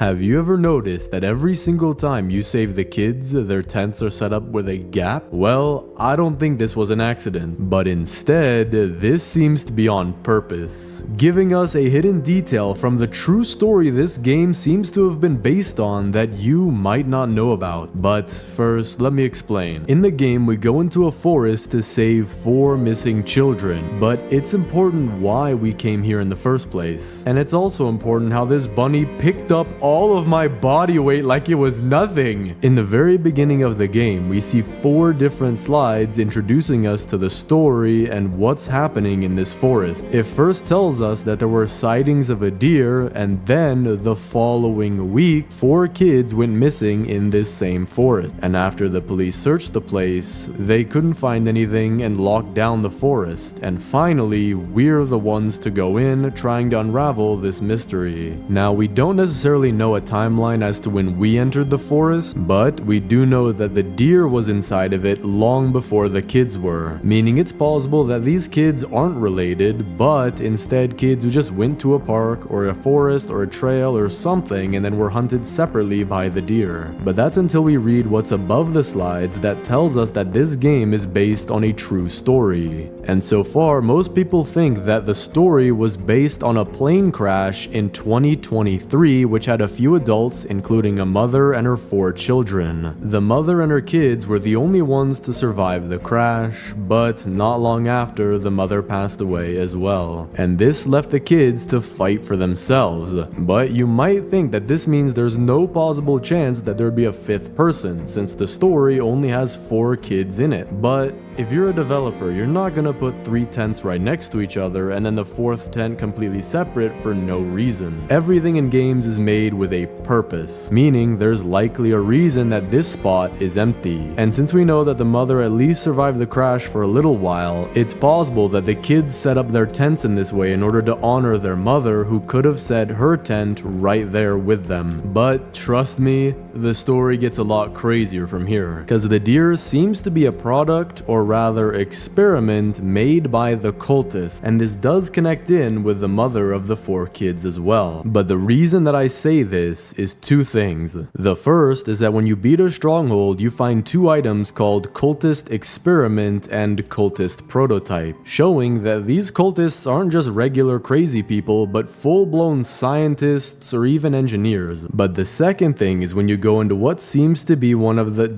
Have you ever noticed that every single time you save the kids, their tents are set up with a gap? Well, I don't think this was an accident, but instead, this seems to be on purpose, giving us a hidden detail from the true story this game seems to have been based on that you might not know about. But first, let me explain. In the game, we go into a forest to save 4 missing children, but it's important why we came here in the first place. And it's also important how this bunny picked up all of my body weight like it was nothing. In the very beginning of the game, we see 4 different slides introducing us to the story and what's happening in this forest. It first tells us that there were sightings of a deer, and then the following week, 4 kids went missing in this same forest. And after the police searched the place, they couldn't find anything and locked down the forest. And finally, we're the ones to go in, trying to unravel this mystery. Now, we don't necessarily know a timeline as to when we entered the forest, but we do know that the deer was inside of it long before the kids were, meaning it's possible that these kids aren't related, but instead kids who just went to a park or a forest or a trail or something and then were hunted separately by the deer. But that's until we read what's above the slides that tells us that this game is based on a true story. And so far, most people think that the story was based on a plane crash in 2023, which had a few adults, including a mother and her 4 children. The mother and her kids were the only ones to survive the crash, but not long after, the mother passed away as well. And this left the kids to fight for themselves. But you might think that this means there's no possible chance that there'd be a 5th person, since the story only has 4 kids in it. But if you're a developer, you're not gonna put 3 tents right next to each other and then the 4th tent completely separate for no reason. Everything in games is made with a purpose, meaning there's likely a reason that this spot is empty. And since we know that the mother at least survived the crash for a little while, it's possible that the kids set up their tents in this way in order to honor their mother, who could have set her tent right there with them. But trust me, the story gets a lot crazier from here, because the deer seems to be a product, or rather experiment, made by the cultists, and this does connect in with the mother of the 4 kids as well. But the reason that I say this is 2 things. The first is that when you beat a stronghold, you find 2 items called cultist experiment and cultist prototype, showing that these cultists aren't just regular crazy people, but full-blown scientists or even engineers. But the second thing is when you go into what seems to be one of the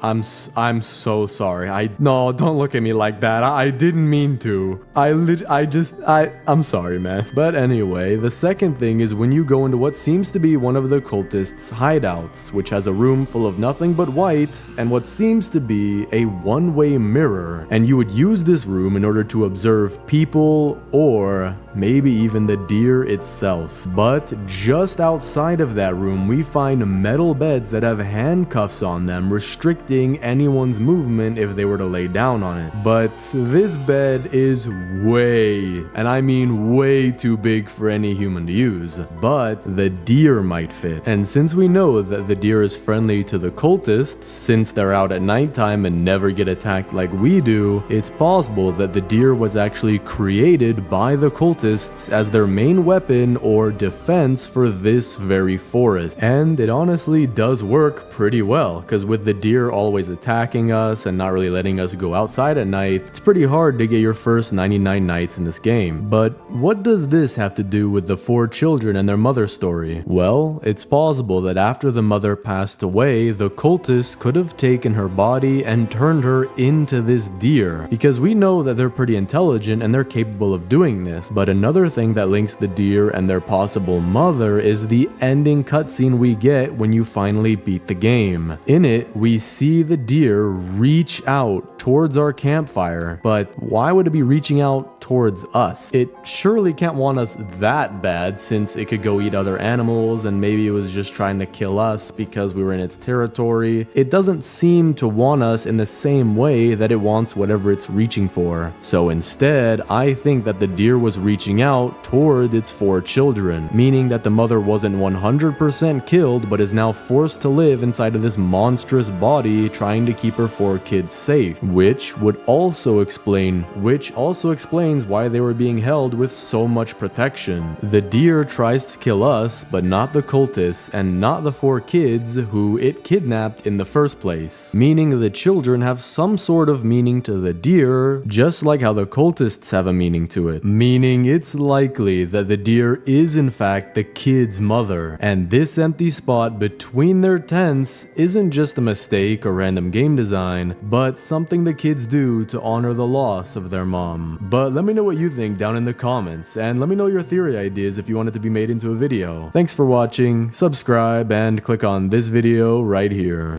I'm so sorry. No, don't look at me like that. I didn't mean to. I'm sorry, man. But anyway, the second thing is when you go into what seems to be one of the cultists' hideouts, which has a room full of nothing but white and what seems to be a one-way mirror. And you would use this room in order to observe people or maybe even the deer itself. But just outside of that room, we find metal beds that have handcuffs on them, restricting anyone's movement if they were to lay down on it. But this bed is way, and I mean way too big for any human to use, but the deer might fit. And since we know that the deer is friendly to the cultists, since they're out at nighttime and never get attacked like we do, it's possible that the deer was actually created by the cultists as their main weapon or defense for this very forest. And it honestly does work pretty well, because with the deer always attacking us and not really letting us go outside at night, it's pretty hard to get your first 99 nights in this game. But what does this have to do with the 4 children and their mother story? Well, it's possible that after the mother passed away, the cultists could have taken her body and turned her into this deer, because we know that they're pretty intelligent and they're capable of doing this. But another thing that links the deer and their possible mother is the ending cutscene we get when you finally beat the game. In it, we see the deer reach out towards our campfire, but why would it be reaching out towards us? It surely can't want us that bad, since it could go eat other animals, and maybe it was just trying to kill us because we were in its territory. It doesn't seem to want us in the same way that it wants whatever it's reaching for. So instead, I think that the deer was reaching out toward its 4 children, meaning that the mother wasn't 100% killed, but is now forced to live inside of this monstrous body, trying to keep her 4 kids safe, which also explains why they were being held with so much protection. The deer tries to kill us, but not the cultists and not the 4 kids who it kidnapped in the first place, meaning the children have some sort of meaning to the deer, just like how the cultists have a meaning to it, meaning it's likely that the deer is in fact the kid's mother, and this empty spot between their tents isn't just a mistake or random game design, but something the kids do to honor the loss of their mom. But let me know what you think down in the comments, and let me know your theory ideas if you want it to be made into a video. Thanks for watching, subscribe, and click on this video right here.